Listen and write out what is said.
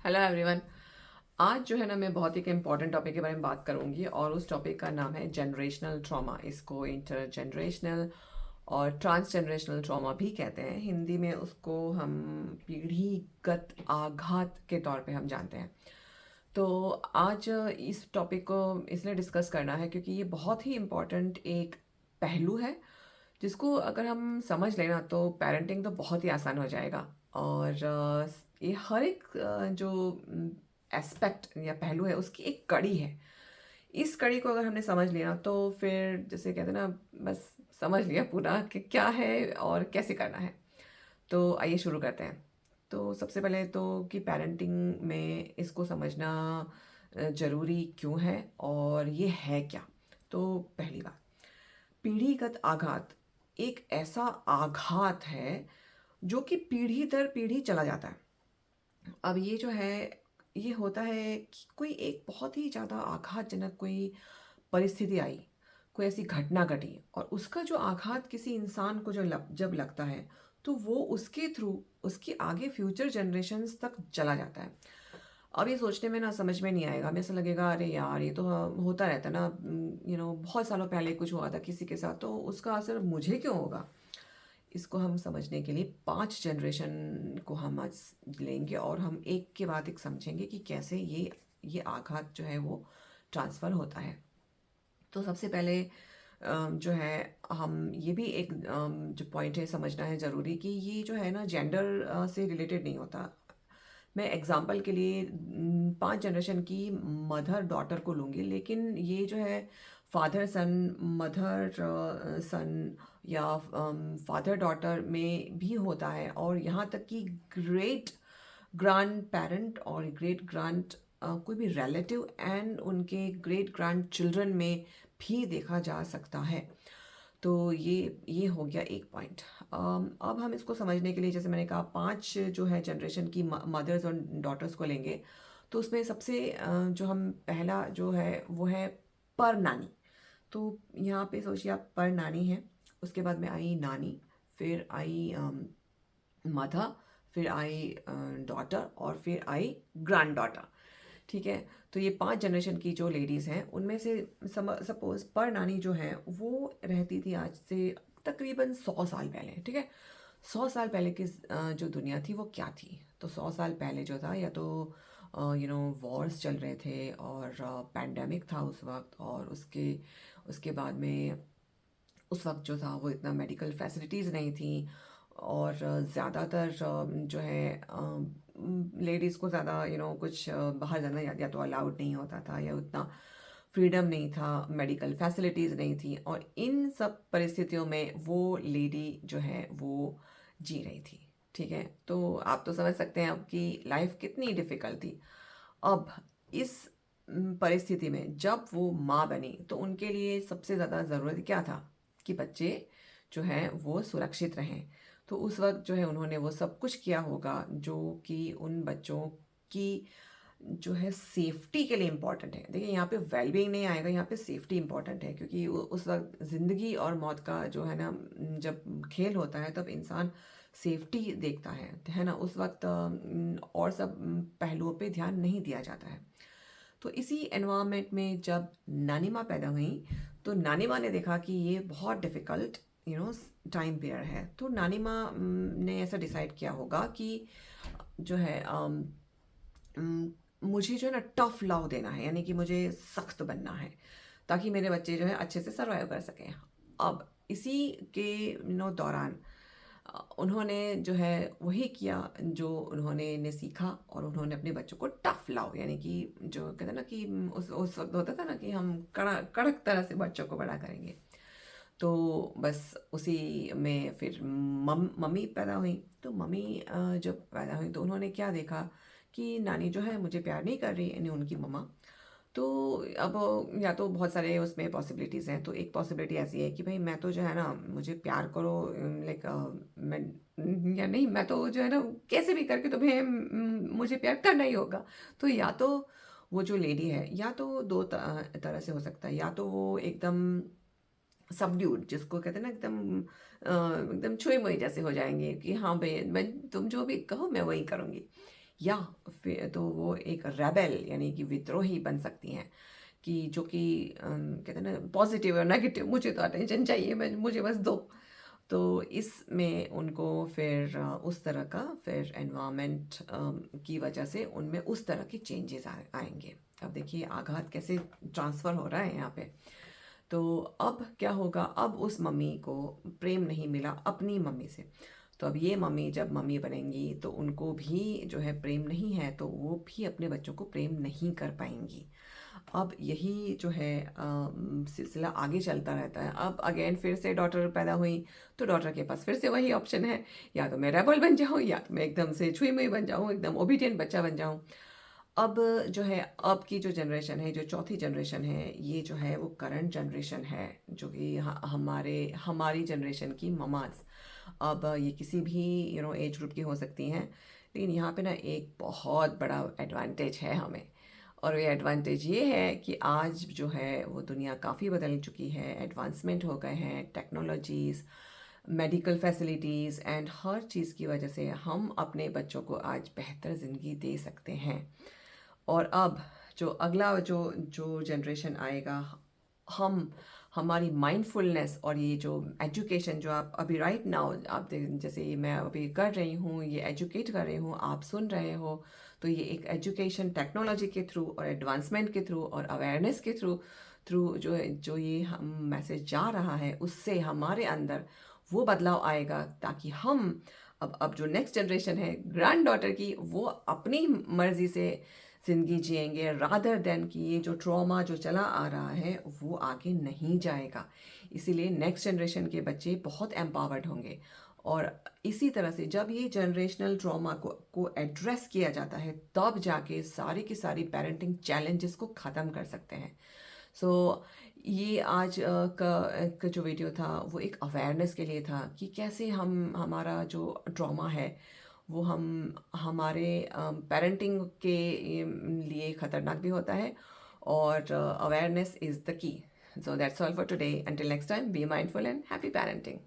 Hello everyone. आज जो है ना मैं बहुत ही एक इम्पॉर्टेंट टॉपिक के बारे में बात करूंगी और उस टॉपिक का नाम है जनरेशनल ट्रॉमा। इसको इंटर जनरेशनल और ट्रांस जनरेशनल ट्रॉमा भी कहते हैं। हिंदी में उसको हम पीढ़ीगत आघात के तौर पे हम जानते हैं। तो आज इस टॉपिक को इसलिए डिस्कस करना है क्योंकि ये बहुत ही इम्पॉर्टेंट एक पहलू है जिसको अगर हम समझ लेना तो पेरेंटिंग तो बहुत ही आसान हो जाएगा। और ये हर एक जो एस्पेक्ट या पहलू है उसकी एक कड़ी है। इस कड़ी को अगर हमने समझ लिया तो फिर जैसे कहते हैं ना, बस समझ लिया पूरा कि क्या है और कैसे करना है। तो आइए शुरू करते हैं। तो सबसे पहले तो कि पेरेंटिंग में इसको समझना ज़रूरी क्यों है और ये है क्या। तो पहली बात, पीढ़ीगत आघात एक ऐसा आघात है जो कि पीढ़ी दर पीढ़ी चला जाता है। अब ये जो है, ये होता है कि कोई एक बहुत ही ज़्यादा आघातजनक कोई परिस्थिति आई, कोई ऐसी घटना घटी और उसका जो आघात किसी इंसान को जब लगता है तो वो उसके थ्रू उसकी आगे फ्यूचर जनरेशन्स तक चला जाता है। अब ये सोचने में ना समझ में नहीं आएगा, हमें ऐसा लगेगा अरे यार ये तो होता रहता है ना, बहुत सालों पहले कुछ हुआ था किसी के साथ तो उसका असर मुझे क्यों होगा। इसको हम समझने के लिए 5 जनरेशन को हम आज लेंगे और हम एक के बाद एक समझेंगे कि कैसे ये आघात जो है वो ट्रांसफ़र होता है। तो सबसे पहले जो है हम ये भी एक जो पॉइंट है समझना है ज़रूरी कि ये जो है ना जेंडर से रिलेटेड नहीं होता। मैं एग्जांपल के लिए 5 जनरेशन की मदर डॉटर को लूँगी, लेकिन ये जो है फादर सन, मदर सन या फादर डॉटर में भी होता है और यहाँ तक कि ग्रेट ग्रैंड पेरेंट और ग्रेट ग्रैंड कोई भी रिलेटिव एंड उनके ग्रेट ग्रैंड चिल्ड्रन में भी देखा जा सकता है। तो ये हो गया एक पॉइंट। अब हम इसको समझने के लिए जैसे मैंने कहा 5 जो है जनरेशन की मदर्स और डॉटर्स को लेंगे। तो उसमें सबसे जो हम पहला जो है वो है पर नानी। तो यहाँ पे सोचिए आप, पर नानी है, उसके बाद में आई नानी, फिर आई मदर, फिर आई डॉटर और फिर आई ग्रैंड डॉटर। ठीक है। तो ये 5 जनरेशन की जो लेडीज़ हैं उनमें से सपोज़ पर नानी जो है वो रहती थी आज से तकरीबन 100 साल पहले। ठीक है। 100 साल पहले की जो दुनिया थी वो क्या थी। तो 100 साल पहले जो था या तो वॉर्स चल रहे थे और पैंडेमिक था उस वक्त, और उसके उसके बाद में उस वक्त जो था वो इतना मेडिकल फैसिलिटीज़ नहीं थी और ज़्यादातर जो है लेडीज़ को ज़्यादा कुछ बाहर जाना या तो अलाउड नहीं होता था या उतना फ्रीडम नहीं था, मेडिकल फैसिलिटीज़ नहीं थी और इन सब परिस्थितियों में वो लेडी जो है वो जी रही थी। ठीक है। तो आप तो समझ सकते हैं अब कि लाइफ कितनी डिफ़िकल्ट थी। अब इस परिस्थिति में जब वो माँ बनी तो उनके लिए सबसे ज़्यादा ज़रूरत क्या था कि बच्चे जो हैं वो सुरक्षित रहें। तो उस वक्त जो है उन्होंने वो सब कुछ किया होगा जो कि उन बच्चों की जो है सेफ्टी के लिए इम्पॉर्टेंट है। देखिए यहाँ पे वेलबींग नहीं आएगा, यहाँ पे सेफ्टी इम्पॉर्टेंट है क्योंकि उस वक्त ज़िंदगी और मौत का जो है ना, जब खेल होता है तब इंसान सेफ्टी देखता है ना। उस वक्त और सब पहलुओं पे ध्यान नहीं दिया जाता है। तो इसी एनवायरनमेंट में जब नानी माँ पैदा हुई तो नानी माँ ने देखा कि ये बहुत डिफ़िकल्ट टाइम पीरियड है। तो नानी माँ ने ऐसा डिसाइड किया होगा कि जो है मुझे जो है ना टफ लव देना है, यानी कि मुझे सख्त बनना है ताकि मेरे बच्चे जो है अच्छे से सर्वाइव कर सकें। अब इसी के दौरान उन्होंने जो है वही किया जो उन्होंने ने सीखा और उन्होंने अपने बच्चों को टफ लव, यानी कि जो कहते हैं ना कि उस वक्त होता था ना कि हम कड़क कड़क तरह से बच्चों को बड़ा करेंगे। तो बस उसी में फिर मम्मी पैदा हुई। तो मम्मी जब पैदा हुई तो उन्होंने क्या देखा कि नानी जो है मुझे प्यार नहीं कर रही, यानी उनकी मम्मा। तो अब या तो बहुत सारे उसमें पॉसिबिलिटीज़ हैं। तो एक पॉसिबिलिटी ऐसी है कि भाई मैं तो जो है ना, मुझे प्यार करो, लाइक मैं या नहीं, मैं तो जो है ना कैसे भी करके तुम्हें मुझे प्यार करना ही होगा। तो या तो वो जो लेडी है, या तो दो तरह से हो सकता है, या तो वो एकदम सबड्यूड जिसको कहते हैं ना, एकदम छुई मुई जैसे हो जाएंगे कि हाँ भाई मैं तुम जो भी कहो मैं वही करूँगी। या फिर तो वो एक रेबेल यानी कि विद्रोही बन सकती हैं, कि जो कि कहते हैं ना पॉजिटिव और नेगेटिव, मुझे तो अटेंशन चाहिए, मैं मुझे बस दो। तो इसमें उनको फिर उस तरह का फिर एनवायरनमेंट की वजह से उनमें उस तरह के चेंजेस आएंगे। अब देखिए आघात कैसे ट्रांसफ़र हो रहा है यहाँ पे। तो अब क्या होगा, अब उस मम्मी को प्रेम नहीं मिला अपनी मम्मी से, तो अब ये मम्मी जब मम्मी बनेंगी तो उनको भी जो है प्रेम नहीं है, तो वो भी अपने बच्चों को प्रेम नहीं कर पाएंगी। अब यही जो है सिलसिला आगे चलता रहता है। अब अगेन फिर से डॉटर पैदा हुई, तो डॉटर के पास फिर से वही ऑप्शन है, या तो मैं रेबल बन जाऊँ या तो मैं एकदम से छुई मुई बन जाऊँ, एकदम ओबीडियंट बच्चा बन जाऊँ। अब जो है अब की जो जनरेशन है, जो चौथी जनरेशन है, ये जो है वो करंट जनरेशन है, जो कि हमारी जनरेशन की ममाज। अब ये किसी भी एज ग्रुप की हो सकती हैं, लेकिन यहाँ पे ना एक बहुत बड़ा एडवांटेज है हमें। और ये एडवांटेज ये है कि आज जो है वो दुनिया काफ़ी बदल चुकी है, एडवांसमेंट हो गए हैं, टेक्नोलॉजीज़, मेडिकल फैसिलिटीज़ एंड हर चीज़ की वजह से हम अपने बच्चों को आज बेहतर ज़िंदगी दे सकते हैं। और अब जो अगला जो जो जनरेशन आएगा, हम हमारी माइंडफुलनेस और ये जो एजुकेशन जो आप अभी राइट नाउ आप जैसे ये मैं अभी कर रही हूँ, ये एजुकेट कर रही हूँ, आप सुन रहे हो, तो ये एक एजुकेशन टेक्नोलॉजी के थ्रू और एडवांसमेंट के थ्रू और अवेयरनेस के थ्रू थ्रू जो ये हम मैसेज जा रहा है, उससे हमारे अंदर वो बदलाव आएगा, ताकि हम अब जो नेक्स्ट जनरेशन है ग्रैंड डॉटर की, वो अपनी मर्जी से ज़िंदगी जिएंगे, रादर देन कि ये जो ट्रॉमा जो चला आ रहा है वो आगे नहीं जाएगा। इसीलिए नेक्स्ट जनरेशन के बच्चे बहुत एम्पावर्ड होंगे। और इसी तरह से जब ये जनरेशनल ट्रॉमा को एड्रेस किया जाता है, तब जाके सारी की सारी पेरेंटिंग चैलेंजेस को ख़त्म कर सकते हैं। सो ये आज का जो वीडियो था वो एक अवेयरनेस के लिए था, कि कैसे हम हमारा जो ट्रॉमा है वो हम हमारे पेरेंटिंग के लिए ख़तरनाक भी होता है, और awareness is the key. So that's all for today, until next time, be mindful and happy parenting.